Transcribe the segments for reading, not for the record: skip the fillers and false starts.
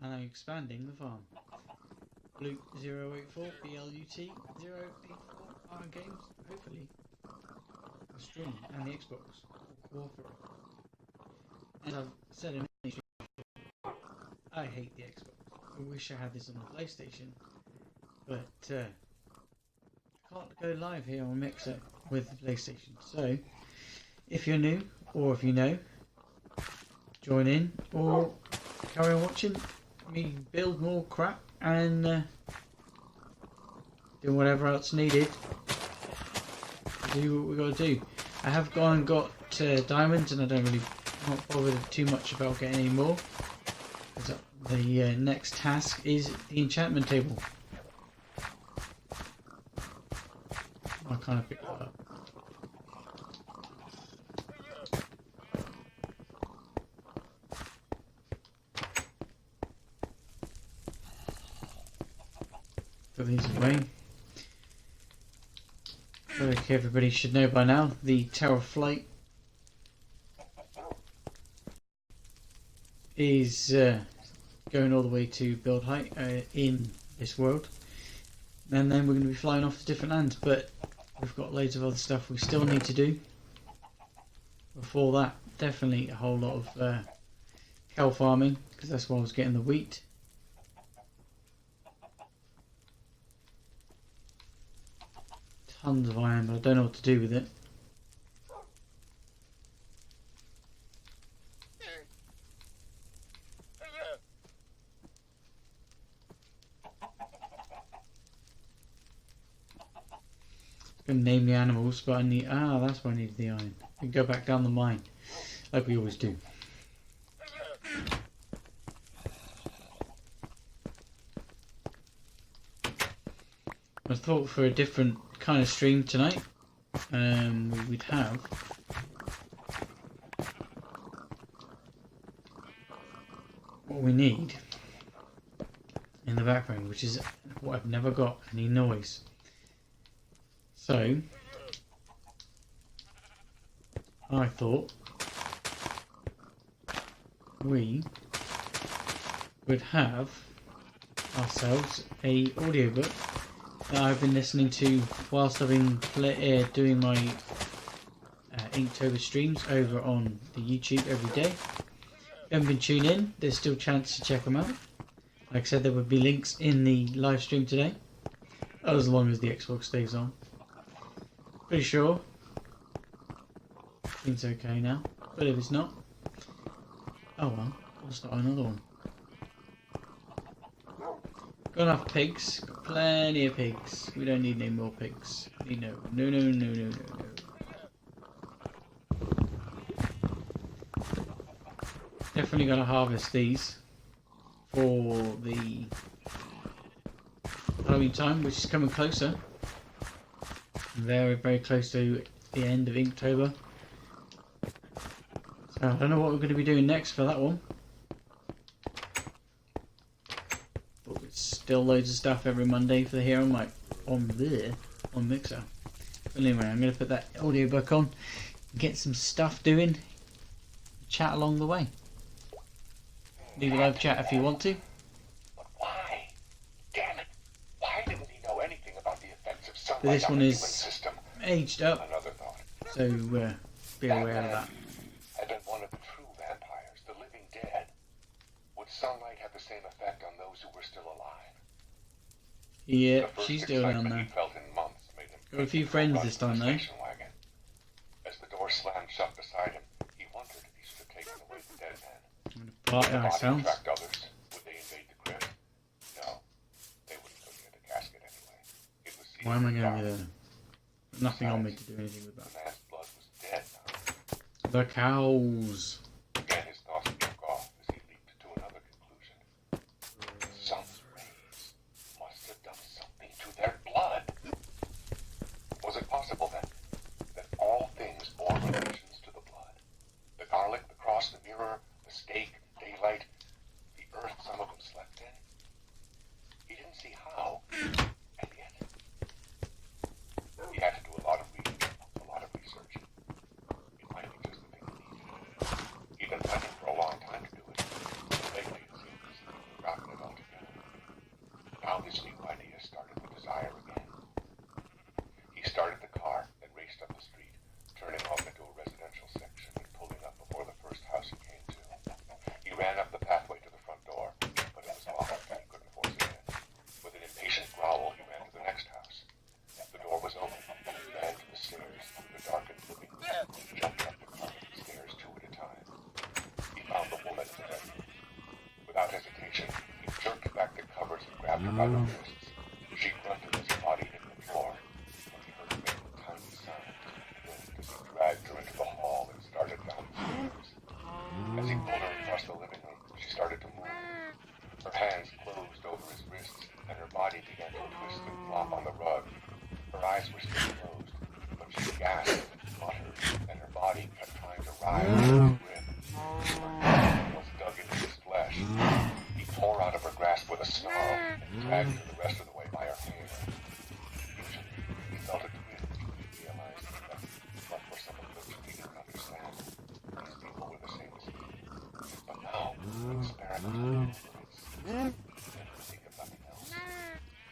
and I'm expanding the farm. Luke 084 BLUT 084 R games, hopefully. The stream and the Xbox will cooperate. As I've said in many streams, I hate the Xbox. I wish I had this on the PlayStation, but I can't go live here on Mixer with the PlayStation. So, if you're new, or if you know, join in, or carry on watching me build more crap and do whatever else needed to do what we got to do. I have gone and got diamonds, and I don't really not bothered too much about getting any more. The next task is the enchantment table. I kind of picked that up. Put these away. Okay, everybody should know by now the Tower of Flight is going all the way to build height in this world, and then we're going to be flying off to different lands, but we've got loads of other stuff we still need to do before that. Definitely a whole lot of cow farming, because that's why I was getting the wheat. Tons of iron, but I don't know what to do with it. I'm going to name the animals, but I need... Ah, that's why I need the iron. We can go back down the mine, like we always do. I thought for a different kind of stream tonight, we'd have what we need in the background, which is what I've never got, any noise. So I thought we would have ourselves a audiobook that I've been listening to whilst I've been doing my Inktober streams over on the YouTube every day. If you haven't been tuned in, there's still a chance to check them out. Like I said, there would be links in the live stream today, as long as the Xbox stays on. Pretty sure it's okay now, but if it's not, oh well, we'll start another one. Got enough pigs, got plenty of pigs. We don't need any more pigs. No. Definitely gonna harvest these for the Halloween time, which is coming closer. Very, very close to the end of Inktober. So I don't know what we're going to be doing next for that one. But it's still loads of stuff every Monday for here on Mixer. But anyway, I'm going to put that audiobook on, get some stuff doing, chat along the way. Leave a live chat if you want to. But this one is aged up, so be aware of that. Had been one of the true vampires, the living dead. Would sunlight have the same effect on those who were still alive? Yeah, she's still down there. Got a few friends this time though. As the door slammed shut beside him, he wondered if he should have taken away the dead man. Party ourselves. Others. Would they invade the crypt? No, they wouldn't go near the casket anyway. It was why am I going to do nothing on me to do anything with that? The man's blood was dead now. The cows. Again, his thoughts took off as he leaped to another conclusion. Some rays must have done something to their blood. Was it possible then that all things bore relations to the blood? The garlic, the cross, the mirror, the stake, daylight, the earth some of them slept in? He didn't see how, and yet he had to do a lot of reading, a lot of research. It might be just the thing he needed. He'd been planning for a long time to do it. Lately, it seemed as if he'd forgotten this new idea started the desire again. He started the car and raced up the street, turning off into a residential section and pulling up before the first house he came to. He ran up the pathway to the front door, but it was locked and he couldn't force it in. With an impatient growl, he ran to the next house. The door was open, and he ran to the stairs through the darkened living room and jumped up the carpeted stairs two at a time. He found the woman in the bedroom. Without hesitation, he jerked back the covers and grabbed her by the wrists. She grunted as her body hit the floor, and he heard her making tiny sounds as he dragged her into the hall and started down the stairs. As he pulled her across the living room, she started to move. Her hands closed over his wrists, and her body began to twist and flop on the rug. Her eyes were still closed, but she gasped and muttered, and her body kept trying to rise from his grip. Her tongue was dug into his flesh. He tore out of her grasp with a snarl and dragged her the rest of the way by her hair. Usually, he felt a twinge when he realized that, but for some affliction he didn't understand, these people were the same as he. But now, the experiment was and he could think of nothing else.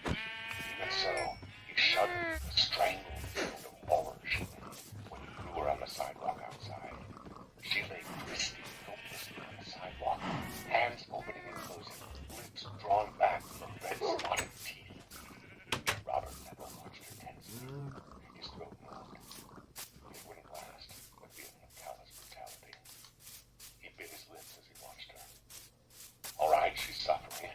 Even so, he shuddered, strangled the sound of horror she made when he threw her on the sidewalk outside. She lay twisting helplessly on the sidewalk, hands opening and closing, lips drawn back from red spotted teeth. Robert never watched her tensely. His throat moved. It wouldn't last, the feeling of callous brutality. He bit his lips as he watched her. All right, she's suffering.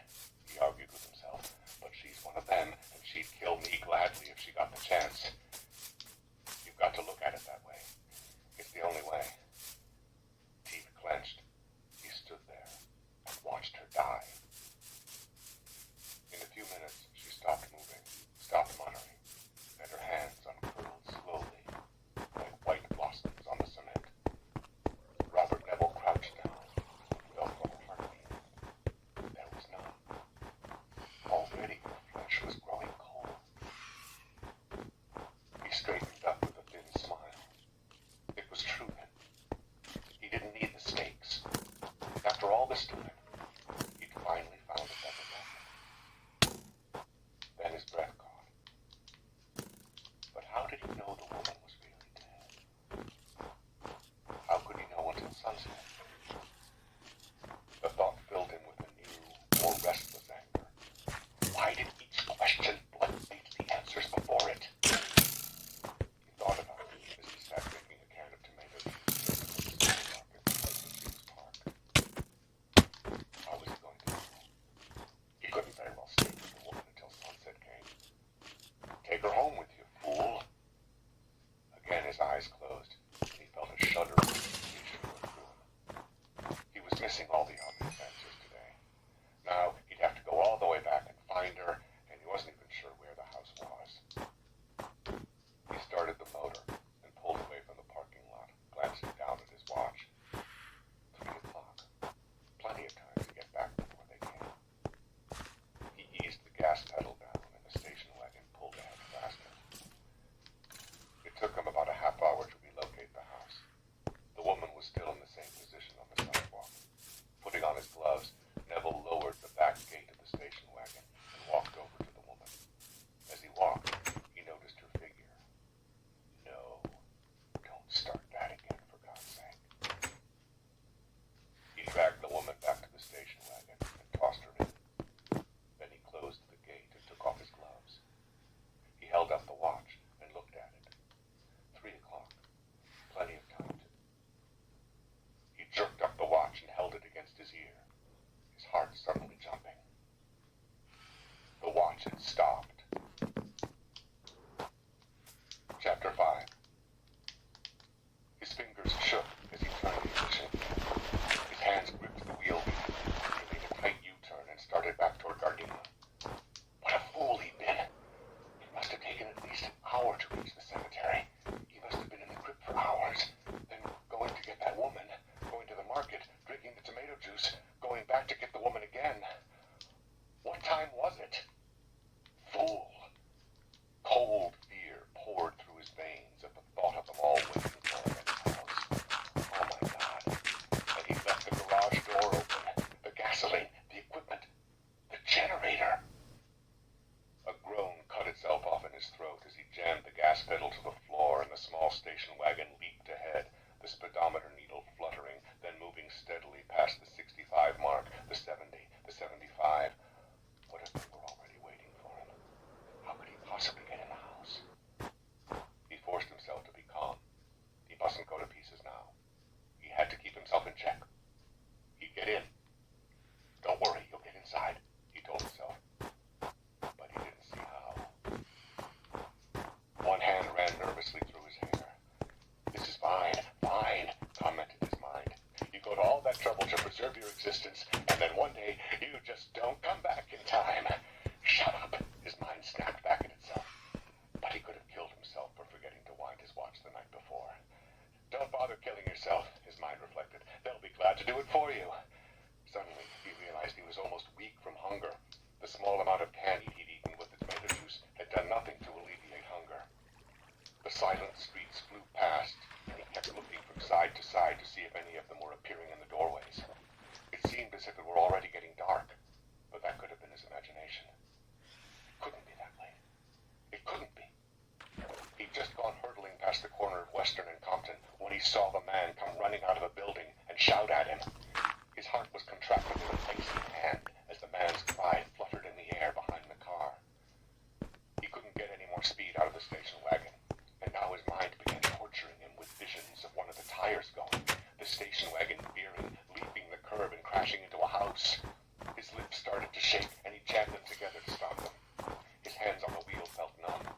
started to shake, and he jammed them together to stop them. His hands on the wheel felt numb.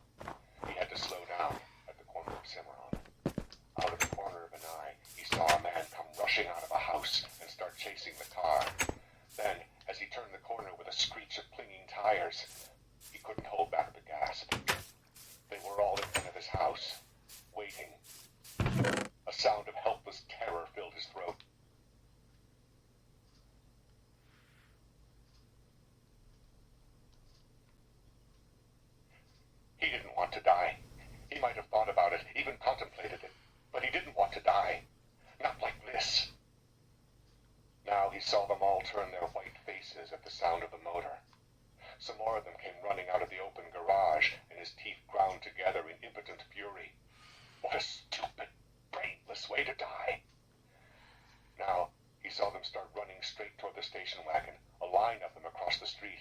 He had to slow down at the corner of Cimarron. Out of the corner of an eye, he saw a man come rushing out of a house and start chasing the car. Then, as he turned the corner with a screech of clinging tires, he couldn't hold back the gasp. They were all in front of his house, waiting. A sound of helpless terror filled his throat. He didn't want to die. He might have thought about it, even contemplated it, but he didn't want to die. Not like this. Now he saw them all turn their white faces at the sound of the motor. Some more of them came running out of the open garage, and his teeth ground together in impotent fury. What a stupid, brainless way to die. Now he saw them start running straight toward the station wagon, a line of them across the street,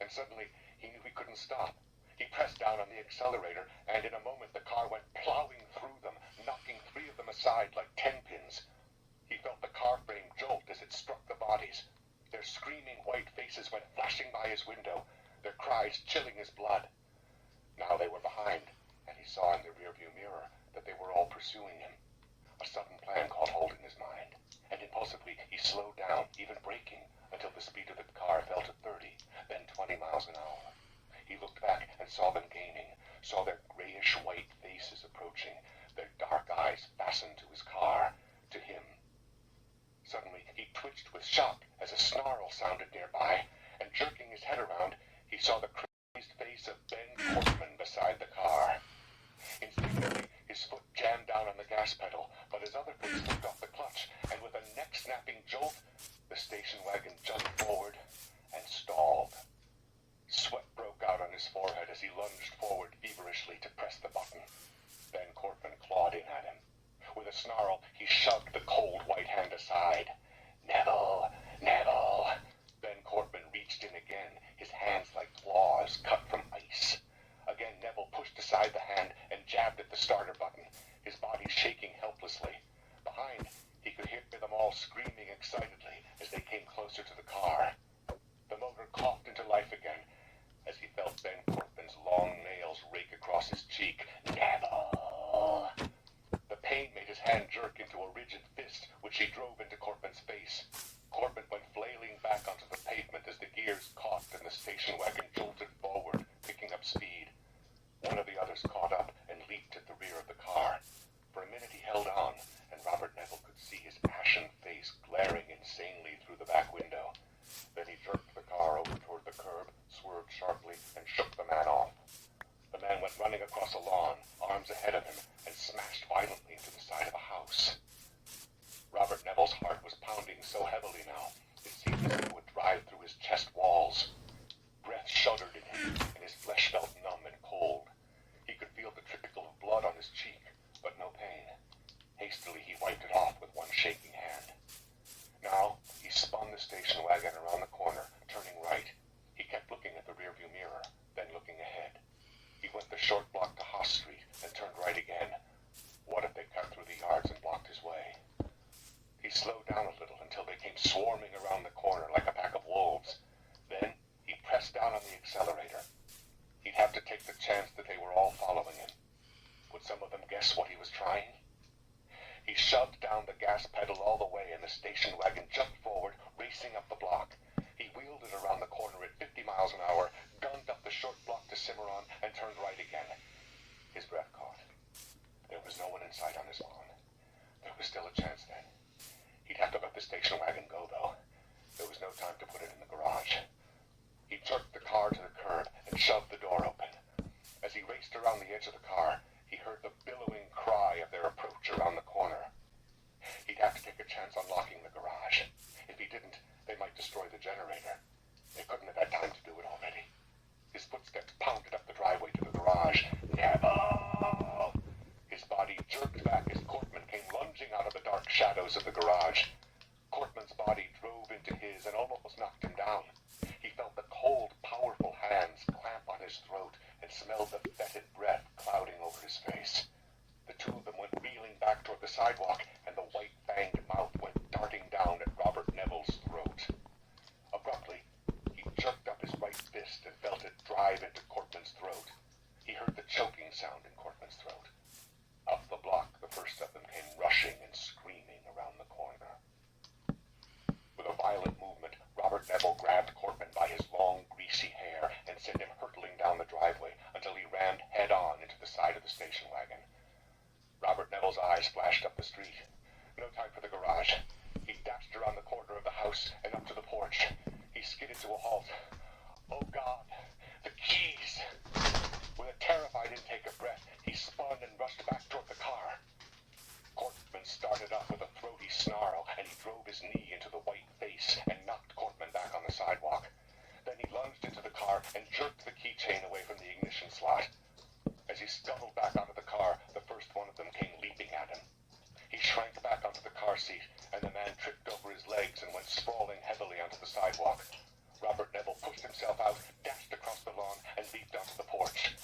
and suddenly he knew he couldn't stop. He pressed down on the accelerator, and in a moment the car went plowing through them, knocking 3 of them aside like 10 pins. He felt the car frame jolt as it struck the bodies. Their screaming white faces went flashing by his window, their cries chilling his blood. Now they were behind, and he saw in the rearview mirror that they were all pursuing him. A sudden plan caught hold in his mind, and impulsively he slowed down, even braking, until the speed of the car fell to 30, then 20 miles an hour. He looked back and saw them gaining, saw their grayish-white faces approaching, their dark eyes fastened to his car, to him. Suddenly, he twitched with shock as a snarl sounded nearby, and jerking his head around, he saw the crazed face of Ben Cortman beside the car. Instinctively, his foot jammed down on the gas pedal, but his other foot slipped off the clutch, and with a neck-snapping jolt, the station wagon jumped forward and stalled. Sweat broke out on his forehead as he lunged forward feverishly to press the button. Ben Cortman clawed in at him. With a snarl, he shoved the cold white hand aside. Neville! Neville! Ben Cortman reached in again, his hands like claws cut from ice. Again, Neville pushed aside the hand and jabbed at the starter button, his body shaking helplessly. Behind, he could hear them all screaming excitedly as they came closer to the car. The motor coughed into life again as he felt Ben Cortman's long nails rake across his cheek. Neville! The pain made his hand jerk into a rigid fist, which he drove into Cortman's face. Cortman went flailing back onto the pavement as the gears caught and the station wagon jolted forward, picking up speed. One of the others caught up and leaped at the rear of the car. For a minute he held on, and Robert Neville could see his ashen face glaring insanely through the back window. Then he jerked the car over toward the curb, swerved sharply, and shook the man off. The man went running across a lawn, arms ahead of him, and smashed violently into the side of a house. Robert Neville's heart was pounding so heavily now, it seemed as if it would drive through his chest walls. Breath shuddered in him, and his flesh felt numb and cold. He could feel the trickle of blood on his cheek, but no pain. Hastily he wiped it off with one shaking hand. Now he spun the station wagon around the corner, turning right. He kept looking at the rearview mirror, then looking ahead. He went the short block to Haas Street and turned right again. What if they cut through the yards and blocked his way? He slowed down a little until they came swarming around the corner like a pack of wolves. Then he pressed down on the accelerator. He'd have to take the chance that they were all following him. Would some of them guess what he was trying? He shoved down the gas pedal all the way, and the station wagon jumped forward, racing up the block. He wheeled it around the corner at 50 miles an hour, gunned up the short block to Cimarron, and turned right again. His breath caught. There was no one in sight on his lawn. There was still a chance then. He'd have to let the station wagon go, though. There was no time to put it in the garage. He jerked the car to the curb and shoved the door open. As he raced around the edge of the car, he heard the billowing cry of their approach around the corner. He'd have to take a chance on locking the garage. If he didn't, they might destroy himself out, dashed across the lawn, and leaped onto the porch.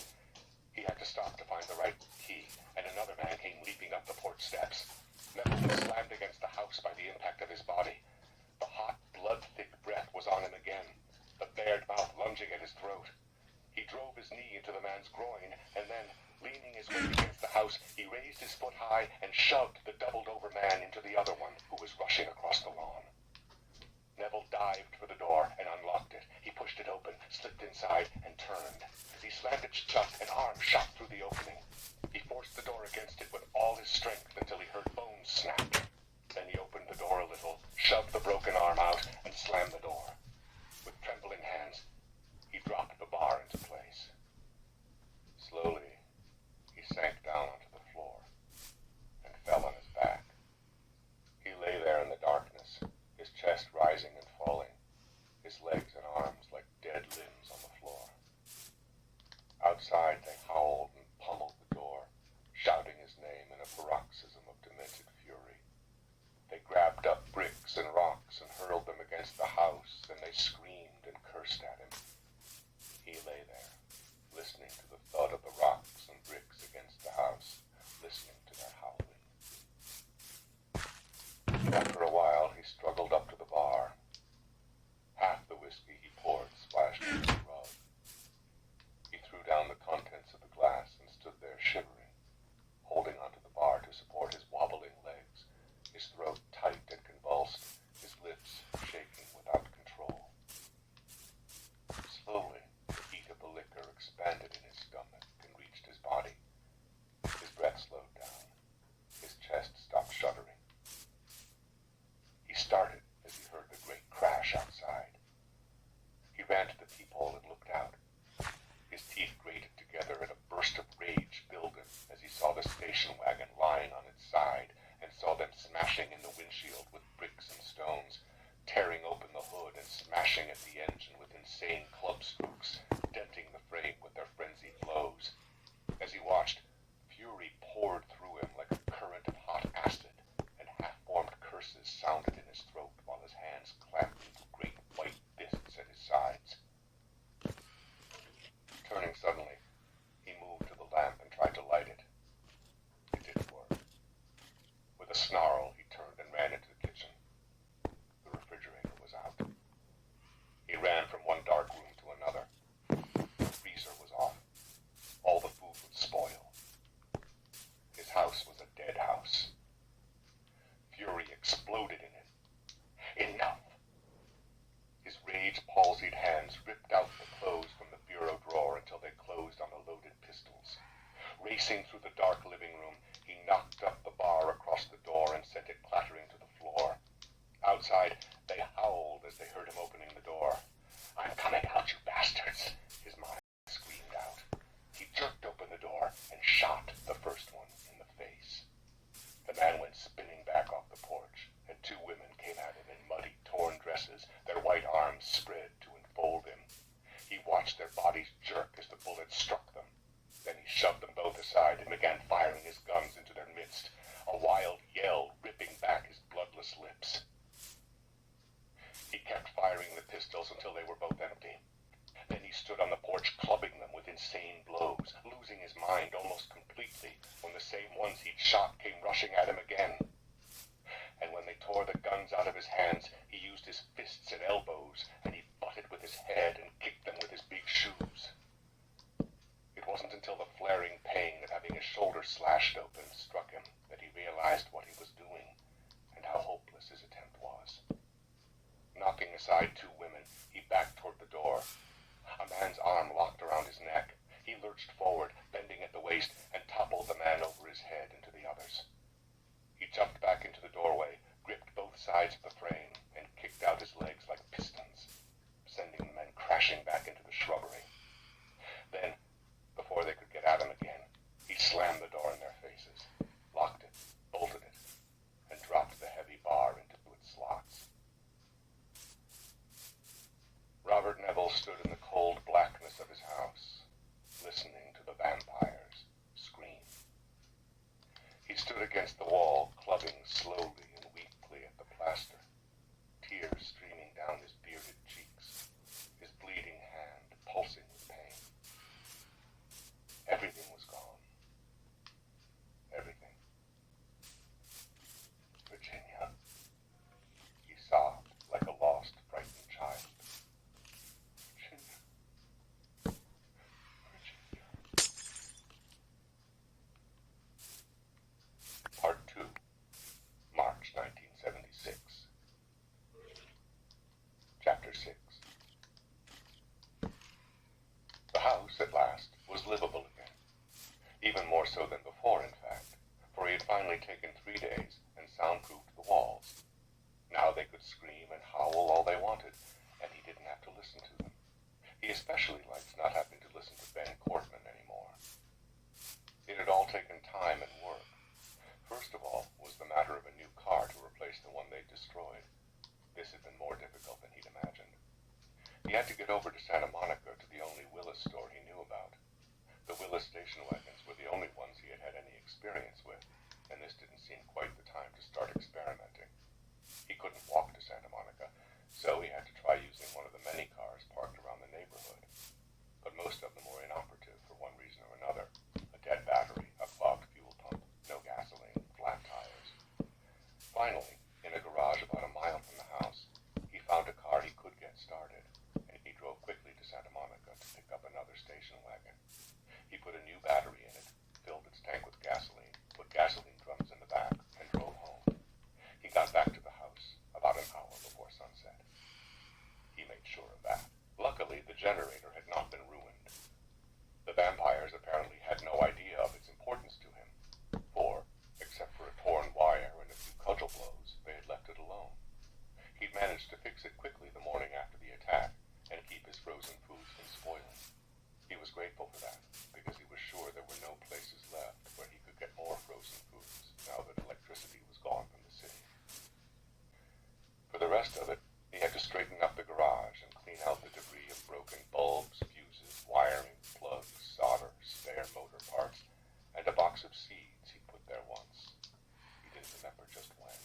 He had to stop to find the right key, and another man came leaping up the porch steps. Neville was slammed against the house by the impact of his body. The hot, blood-thick breath was on him again, the bared mouth lunging at his throat. He drove his knee into the man's groin, and then, leaning his weight against the house, he raised his foot high and shoved the doubled-over man into the other one, who was rushing across the lawn. Neville dived for the door and unlocked it. He pushed it open, slipped inside, and turned. As he slammed it shut, an arm shot through the opening. He forced the door against it with all his strength until he heard bones snap. Then he opened the door a little, shoved the broken arm out, and slammed the door. With trembling hands, he dropped the bar into place. Slowly, he sank down onto the floor and fell on his back. He lay there in the darkness, his chest rising and falling, his legs and arms like dead limbs on the floor. Outside, they howled and pummeled the door, shouting his name in a paroxysm of demented fury. They grabbed up bricks and rocks and hurled them against the house, and they screamed and cursed at him. He lay there, listening to the thud of the rocks and bricks against the house, listening to their howling. After a while, he struggled up to the bar. Half the whiskey he poured splashed into the rug. He threw down the contents of the glass and stood there shivering, holding onto the bar to support his wobbling legs, his throat tight and convulsed, his lips shaking without control. Slowly, the heat of the liquor expanded in his stomach and reached his body. His breath slowed down. His chest stopped shuddering. He started as he heard the great crash outside. He ran to the peephole and looked out. His teeth grated together and a burst of rage filled him as he saw the station wagon lying on its side and saw them smashing in the windshield with bricks and stones, tearing open the hood and smashing at the engine with insane club strokes, denting the frame with their frenzied blows. As he watched, fury poured through him like a current of hot acid, and half-formed curses sounded in his throat while his hands clamped into great white fists at his sides. Turning suddenly, he moved to the lamp and tried to light it. It didn't work. With a snarl, he turned and ran into the kitchen. The refrigerator was out. He ran from one dark room to another. The freezer was off. All the food would spoil. His house was a dead house. Fury exploded in him. Enough! His rage-palsied hands ripped out the clothes from the bureau drawer until they closed on the loaded pistols. Racing through the dark living room, he knocked up the bar across the door and sent it clattering to the floor. Outside, they howled as they heard him opening the door. "I'm coming out, you bastards!" his mind screamed out. He jerked open the door and shot the first one in the face. The man went spinning back off the porch, and two women came at him in muddy, torn dresses, their white arms spread to enfold him. He watched their bodies jerk as the bullet struck them. Then he shoved them both aside and began firing his guns into their midst, a wild yell ripping back his bloodless lips. He kept firing the pistols until they were both empty. Then he stood on the porch clubbing them with insane blows, losing his mind almost completely when the same ones he'd shot came rushing at him again. And when they tore the guns out of his hands, he used his fists and elbows, and he butted with his head and kicked them with his big shoes. It wasn't until the flaring pain of having his shoulder slashed open struck him that he realized what he was doing and how hopeless his attempt was. Knocking aside two women, he backed toward the door. A man's arm locked around his neck. He lurched forward, bending at the waist, and toppled the man over his head into the others. He jumped back into the doorway, gripped both sides of the frame, and kicked out his legs like pistons, sending the men crashing back into the shrubbery. Then, before they could get at him again, he slammed the door in their faces, locked it, bolted it, and dropped the heavy bar into its slots. Robert Neville stood in the cold blackness of his house, listening to the vampires scream. He stood against the wall, clubbing slowly and weakly at the plaster, tears streaming down his bearded cheeks, his bleeding last, was livable again. Even more so than before, in fact, for he had finally taken 3 days and soundproofed the walls. Now they could scream and howl all they wanted, and he didn't have to listen to them. He especially likes not having to listen to Ben Cortman anymore. It had all taken time and work. First of all was the matter of a new car to replace the one they'd destroyed. This had been more difficult than he'd imagined. He had to get over to Santa Monica to the only Willis store he knew about. The Willis station wagons were the only ones he had had any experience with, and this didn't seem quite the time to start experimenting. He couldn't walk to Santa Monica, so he had to try using one of the many cars parked around the neighborhood. But most of them were inoperative for one reason or another. A dead battery, a clogged fuel pump, no gasoline, flat tires. Finally, in a garage about a mile from the house, he found a car he could get started, and he drove quickly to Santa Monica to pick up another station wagon. He put a new battery in it, filled its tank with gasoline, put gasoline drums in the back, and drove home. He got back to the house about an hour before sunset. He made sure of that. Luckily, the generator had not been ruined. The vampires apparently had no idea of its importance to him, for, except for a torn wire and a few cudgel blows, they had left it alone. He'd managed to fix it quickly the morning after the attack and keep his frozen foods from spoiling. He was grateful for that, because he was sure there were no places left where he could get more frozen foods now that electricity was gone from the city. For the rest of it, he had to straighten up the garage and clean out the debris of broken bulbs, fuses, wiring, plugs, solder, spare motor parts, and a box of seeds he'd put there once. He didn't remember just when.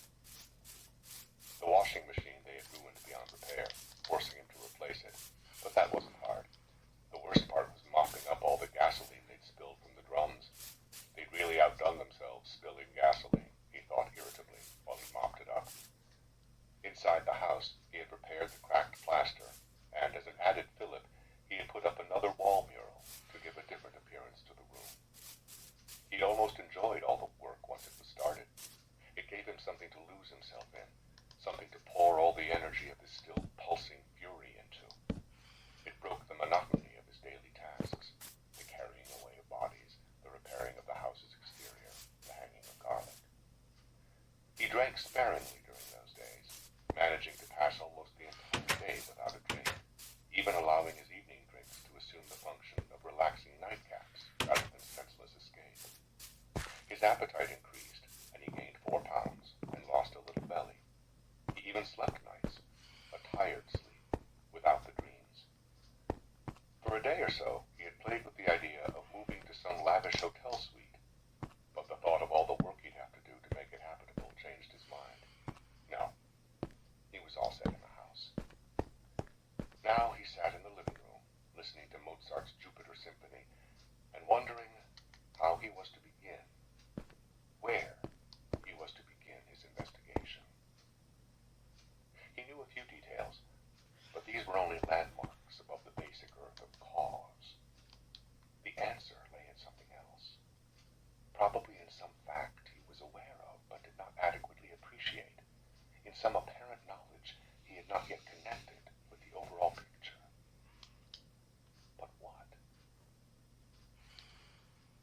The washing machine they had ruined beyond repair, forcing him to replace it, but that wasn't hard. The worst part was mopping up all the gasoline they'd spilled from the drums. They'd really outdone themselves spilling gasoline, he thought irritably, while he mopped it up. Inside the house, he had repaired the cracked plaster, and as an added fillip, he had put up another wall mural to give a different appearance to the room. He almost enjoyed all the work once it was started. It gave him something to lose himself in, something to pour all the energy of his still pulsing fury into. It broke the monotony of his daily tasks, the carrying away of bodies, the repairing of the house's exterior, the hanging of garlic. He drank sparingly during those days, managing to pass almost the entire day without a drink, even allowing his evening drinks to assume the function of relaxing nightcaps rather than senseless escape. His appetite increased, and he gained 4 pounds and lost a little belly. He even slept nights, a tired sleep, without the dreams. For a day or so, he had played with the idea of moving to some lavish hotel suite, but the thought of all the work he'd have to do to make it habitable changed his mind. No, he was all set in the house. Now he sat in the living room, listening to Mozart's Jupiter Symphony, and wondering how he was to begin, where he was to begin his investigation. He knew a few details, but these were only landmarks above the basic earth of cause. The answer lay in something else, probably in some fact he was aware of but did not adequately appreciate, in some apparent knowledge he had not yet connected with the overall picture. But what?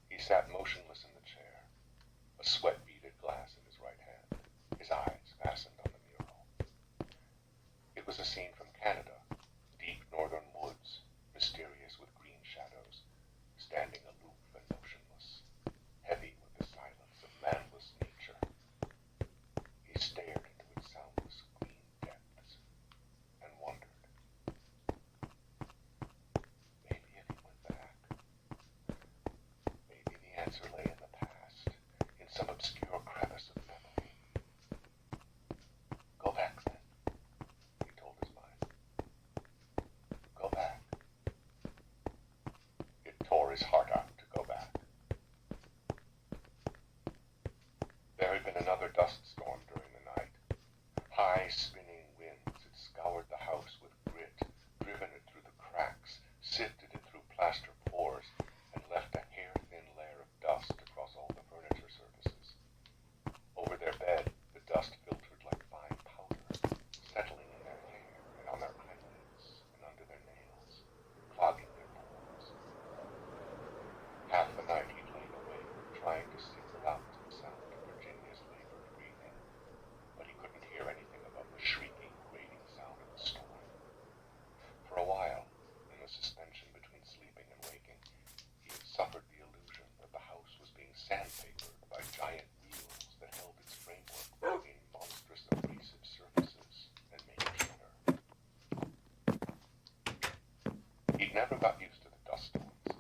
He sat motionless in the chair, a sweat-beaded glass in his right hand, his eyes fastened on the mural. It was a scene from Canada, deep northern woods, mysterious with green shadows, standing aloof and motionless, heavy with the silence of manless nature. He stared into its soundless green depths and wondered. Maybe if he went back, maybe the answer lay in the past, in some obscure crevice of memory. Go back then, he told his mind. Go back. It tore his heart out to go back. There had been another dust storm during the night. High spinning winds had scoured the house with grit, driven it through the cracks, sifted it through plaster pores, and left a hair-thin layer of dust across all the furniture surfaces. Over their bed, the dust filtered like fine powder, settling in their hair and on their eyelids and under their nails, clogging their pores. He'd never got used to the dust storms.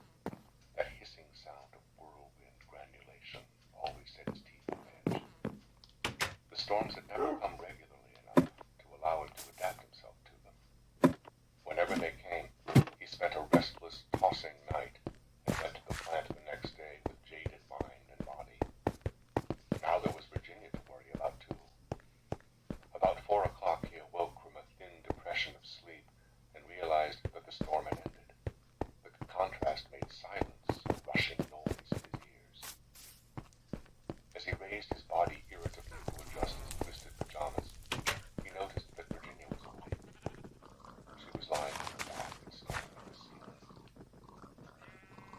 That hissing sound of whirlwind granulation always set his teeth on edge. The storms had never come regularly enough to allow him to adapt himself to them. Whenever they came, he spent a restless, tossing night and went to the plant the next day with jaded mind and body. Now there was Virginia to worry about, too. About 4 o'clock, he awoke from a thin depression of sleep and realized that the storm had ended. The contrast made silence a rushing noise in his ears. As he raised his body irritably to adjust his twisted pajamas, he noticed that Virginia was awake. She was lying on her back and staring at the ceiling.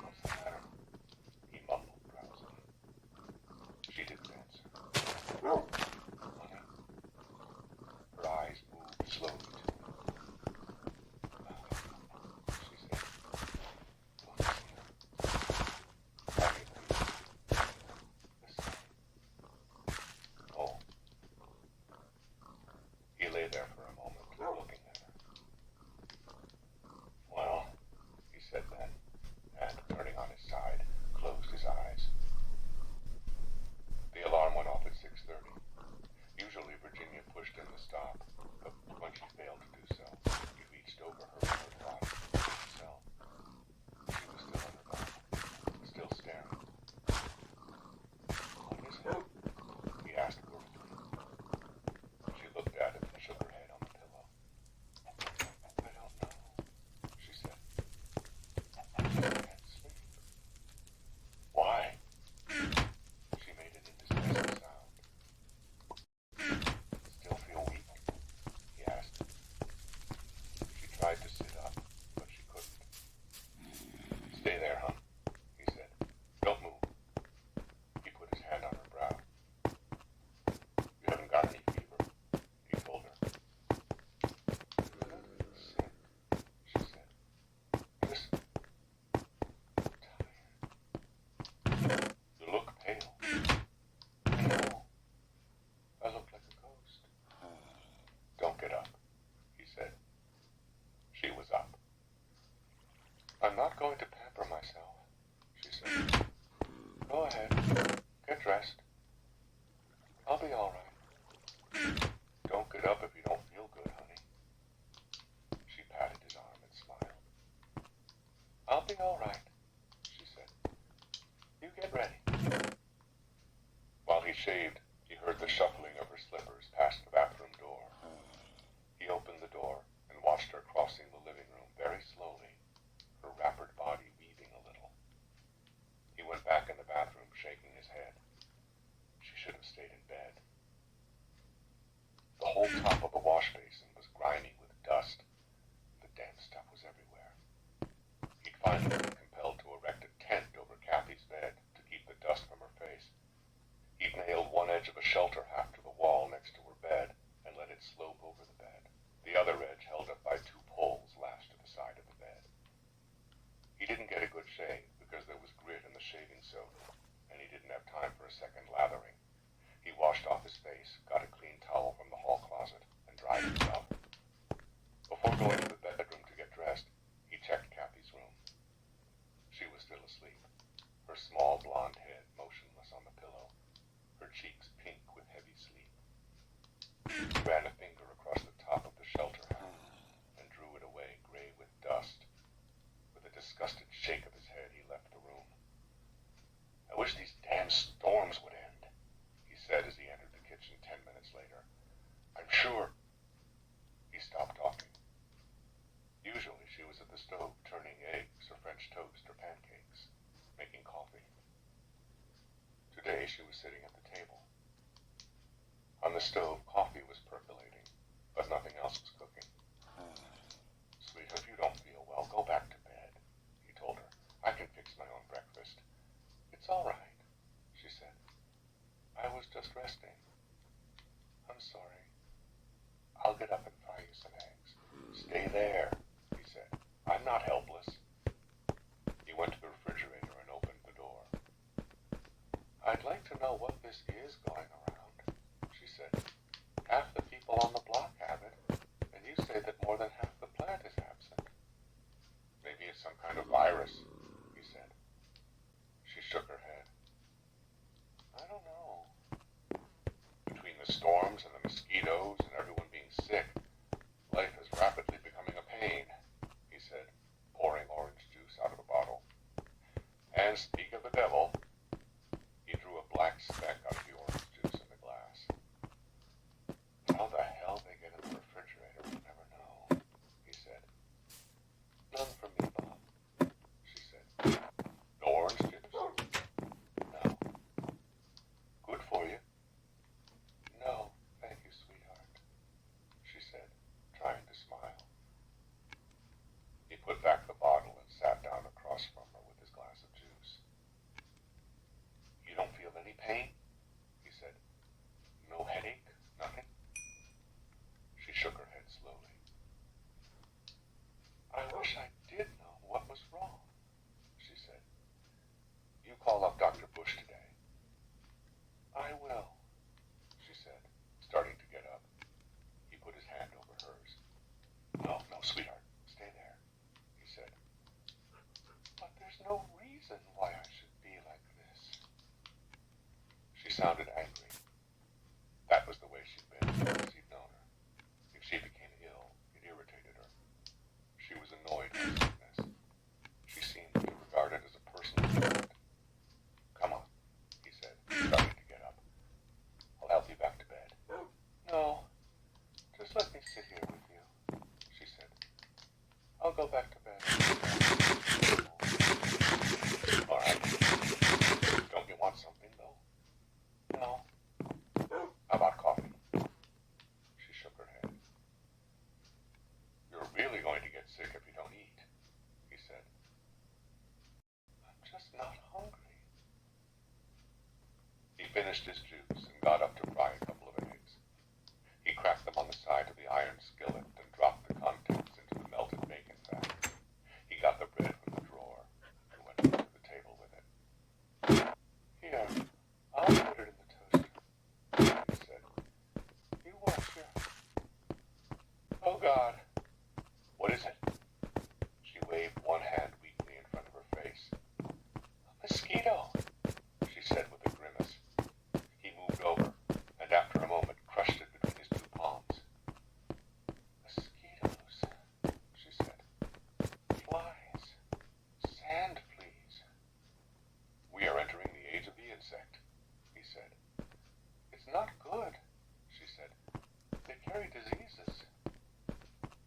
"What's the matter?" he mumbled drowsily. She didn't answer. "Honey?" Her eyes moved slowly to him. She said, "Look here. Have you listen?" Oh. He lay there for a moment, looking at her. "Well," he said then, and, turning on his side, closed his eyes. The alarm went off at 6:30. Usually Virginia pushed him to stop, but when she failed to do so, he reached over her inert body to himself. She was still on her back, still staring. "What is it?" he asked worriedly. She looked at him and shook her head on the pillow. "I don't know," she said. "I can't sleep." "Why?" She made an indecisive sound. "Still feel weak?" he asked. She tried to sit up, but she couldn't. "Stay there, hon," he said. "Don't move." He put his hand on her brow. "You haven't got any fever," he told her. "I'm not sick," she said. "Just tired." "You look pale." "I know. I look like a ghost." "Don't get up," he said. She was up. "I'm not going to pamper myself," she said. "Go ahead. Get dressed. I'll be all right." "Don't get up if you don't feel good, honey." She patted his arm and smiled. "I'll be all right," she said. "You get ready." While he shaved, he heard the shuffling of her slippers past the bathroom door. He opened the door and watched her crossing the living room very slowly, her wrappered body weaving a little. He went back in the bathroom, shaking his head. She should have stayed in bed. The whole top of the wash basin was grimy with dust. The damp stuff was everywhere. He'd finally been compelled to erect a tent over Kathy's bed to keep the dust from her face. He'd nailed one edge of a shelter half to the wall next to her bed and let it slope over the bed, the other edge held up by 2 poles lashed to the side of the bed. He didn't get a good shave because there was grit in the shaving soap, and he didn't have time for a second lathering. He washed off his face, got a clean towel from the hall closet, and dried himself. Before going to the bedroom to get dressed, he checked Kathy's room. She was still asleep, her small blonde head motionless on the pillow, her cheeks pink with heavy sleep. He ran a finger across the top of the shelter hat and drew it away gray with dust. With a disgusted shake of his head, he left the room. "I wish these damn storms would end," he said as he entered the kitchen 10 minutes later. "I'm sure—" He stopped talking. Usually she was at the stove turning eggs or French toast or pancakes, making coffee. Today she was sitting at the table. On the stove, coffee was percolating, but nothing else was cooking. "Sweet, if you don't feel well, go back to bed," he told her. "I can fix my own breakfast." "It's all right," she said. "I was just resting." "I'm sorry. I'll get up and fry you some eggs." "Stay there," he said. "I'm not helpless." He went to the refrigerator and opened the door. "I'd like to know what this is going around," she said. "Half the people on the block have it, and you say that more than half the plant is absent." "Maybe virus, he said. She shook her head. I don't know. Between the storms and the mosquitoes and everyone being sick, life is rapidly becoming a pain, he said, pouring orange juice out of a bottle. And speak of the devil, he drew a black speck out of the orange juice in the glass. How the hell they get in the refrigerator, we'll never know, he said. None for me, Bob, she said. No orange juice? No. Good for you? No, thank you, sweetheart, she said, trying to smile. He put back the bottle and sat down across from her with his glass of juice. You don't feel any pain? He said. No headache? Nothing? She shook her head slowly. I wish I did know what was wrong, she said. You call up Dr. Bush today. I will, she said, starting to get up. He put his hand over hers. No, sweetheart, stay there, he said. But there's no reason why I should be like this. She sounded angry. That was the way she'd been since he'd known her. If she became ill, it irritated her. She was annoyed by sickness. She seemed to regard it as a personal threat. Come on, he said, starting to get up. I'll help you back to bed. No, just let me sit here with you, she said. I'll go back to bed. All right. Don't you want something, though? No. How about coffee? She shook her head. You're really going to get sick if you don't eat, he said. I'm just not hungry. He finished his juice and got up to fry a couple of eggs. He cracked them on the side of the iron skillet and dropped the contents into the melted bacon fat. He got the bread from the drawer and went over to the table with it. Here, I'll put it in the toaster, he said. You watch your... Oh, God. What is it? She waved one hand weakly in front of her face. A mosquito, she said with a grimace. He moved over, and after a moment crushed it between his two palms. Mosquitoes, she said. Flies. Sand fleas. We are entering the age of the insect, he said. It's not good, she said. They carry diseases.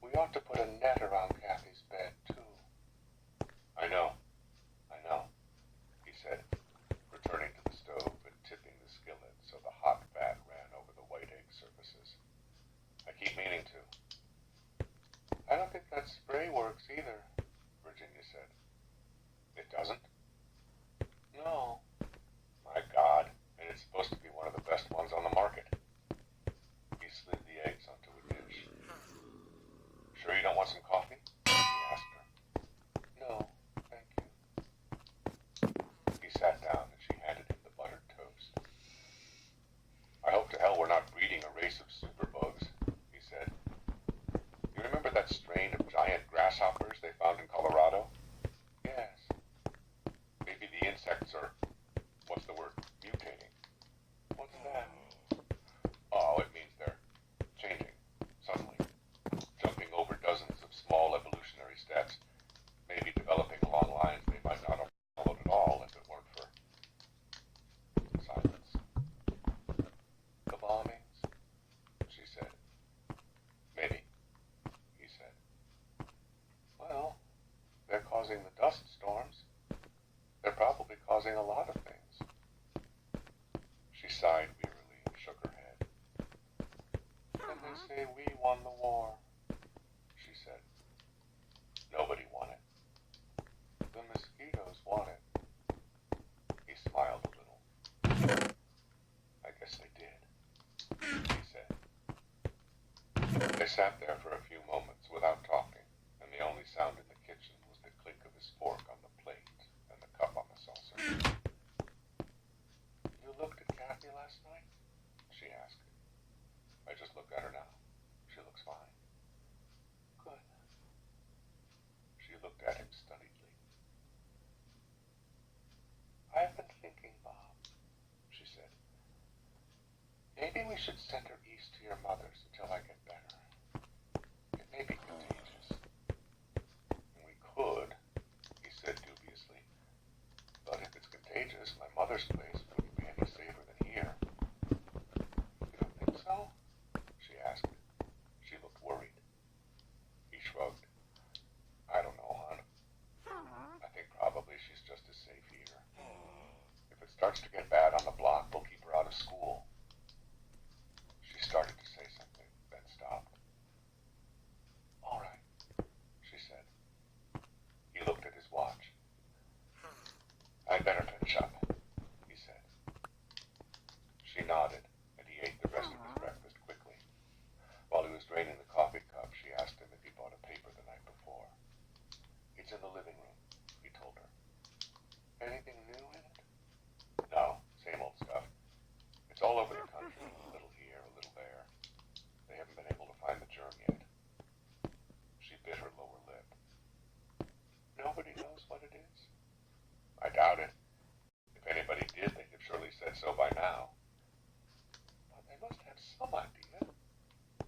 We ought to put a net around Kathy's bed, too. I know, he said, returning to the stove and tipping the skillet so the hot fat ran over the white egg surfaces. I keep meaning to. I don't think that spray works either, Virginia said. It doesn't? No. My God, and it's supposed to be one of the best ones on the market. He slid the eggs onto a dish. Sure you don't want some coffee? He asked her. No, thank you. He sat down and she handed him the buttered toast. I hope to hell we're not breeding a race of superbugs, he said. You remember that strain of giant grasshoppers they found in Colorado? Yes. Maybe the insects are, what's the word, mutating. What's that? Oh, it means they're changing, suddenly. Jumping over dozens of small evolutionary steps, maybe developing along lines they might not have followed at all if it weren't for silence. The bombings, she said. Maybe, he said. Well, they're causing the dust storms. They're probably causing a lot of things. She sighed wearily and shook her head. And they say we won the war, she said. Nobody won it. The mosquitoes won it. He smiled a little. I guess they did, he said. They sat there for a few moments without talking, and the only sound in the kitchen was the clink of his fork on the plate and the cup on the saucer. You looked at Kathy last night? She asked. I just looked at her now. She looks fine. Good. She looked at him stunnedly. should send her east to your mother's until I get better. It may be contagious. We could, he said dubiously. But if it's contagious, my mother's place wouldn't be any safer than here. You don't think so? She asked. She looked worried. He shrugged. I don't know, hon. I think probably she's just as safe here. If it starts to get bad on the block, we'll keep her out of school. She started to say something, then stopped. All right, she said. He looked at his watch. I'd better finish up, he said. She nodded, and he ate the rest of his breakfast quickly. While he was draining the coffee cup, she asked him if he bought a paper the night before. It's in the living room, he told her. Anything new in it? No, same old stuff. It's all over the country, a little here, a little there. They haven't been able to find the germ yet. She bit her lower lip. Nobody knows what it is? I doubt it. If anybody did, they'd have surely said so by now. But they must have some idea.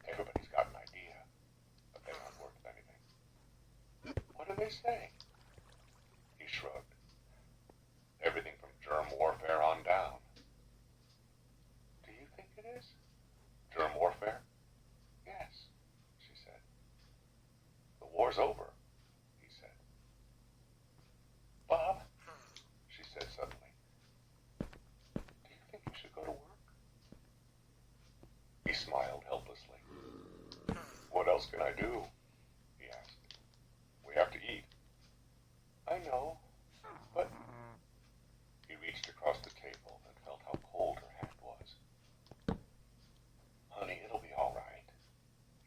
Everybody's got an idea, but they aren't worth anything. What do they say? He shrugged. Everything from germ warfare on down. Do you think it is? Germ warfare? Yes, she said. The war's over, he said. Bob, she said suddenly, do you think you should go to work? He smiled helplessly. What else can I do? He asked. We have to eat. I know, but... He reached across the table and felt how cold her hand was. Honey, it'll be all right,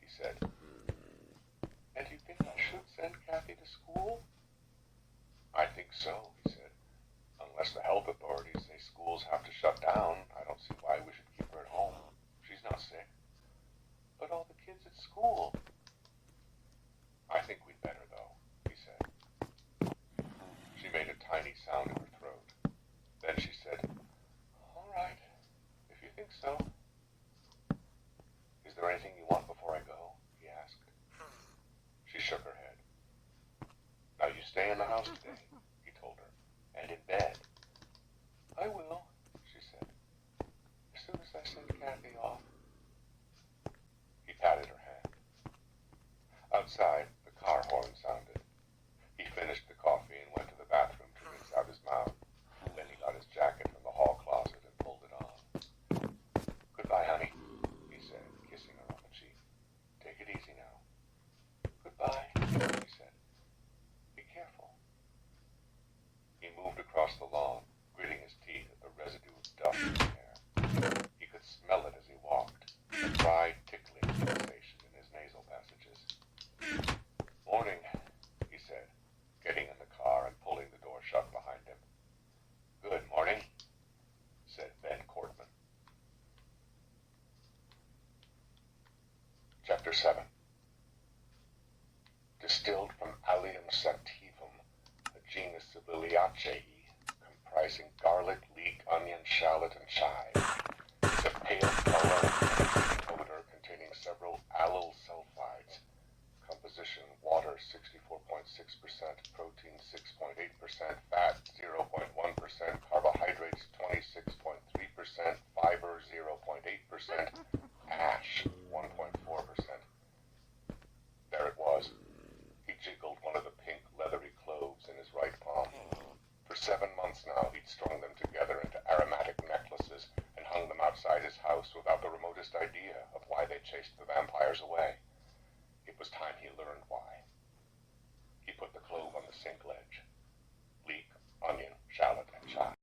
he said. And you think I should send Kathy to school? I think so, he said. Unless the health authorities say schools have to shut down, I don't see why we should keep her at home. She's not sick. But all the kids at school. I think we'd better, though, he said. She made a tiny sound in her throat. Then she said, all right, if you think so. Is there anything you want before I go? He asked. She shook her head. Now you stay in the house today, he told her, and in bed. I will, she said, as soon as I send Kathy off. He patted her hand. Outside, the car horn sounded. He finished the coffee and went to the bathroom to rinse out his mouth. Then he got his jacket from the hall closet and pulled it on. Goodbye, honey, he said, kissing her on the cheek. Take it easy now. Goodbye, he said. Be careful. He moved across the lawn, gritting his teeth at the residue of dust in the air. He could smell it as he walked, a dry, tickling sensation in his nasal passages. Morning, he said, getting in the car and pulling the door shut behind him. Good morning, said Ben Cortman. Chapter 7. Distilled from Allium sativum, a genus of Liliaceae, comprising garlic, leek, onion, shallot, and chive. It's a pale color and odor containing several allyl sulfides. Composition: water 64.6%, protein 6.8%, fat 0.1%, carbohydrates 26.3%, fiber 0.8%, ash 1.4%. There it was. He jiggled one of the pink leathery cloves in his right palm. For 7 months now he'd strung them together into aromatic necklaces and hung them outside his house without the remotest idea of why they chased the vampires away. It was time he learned why.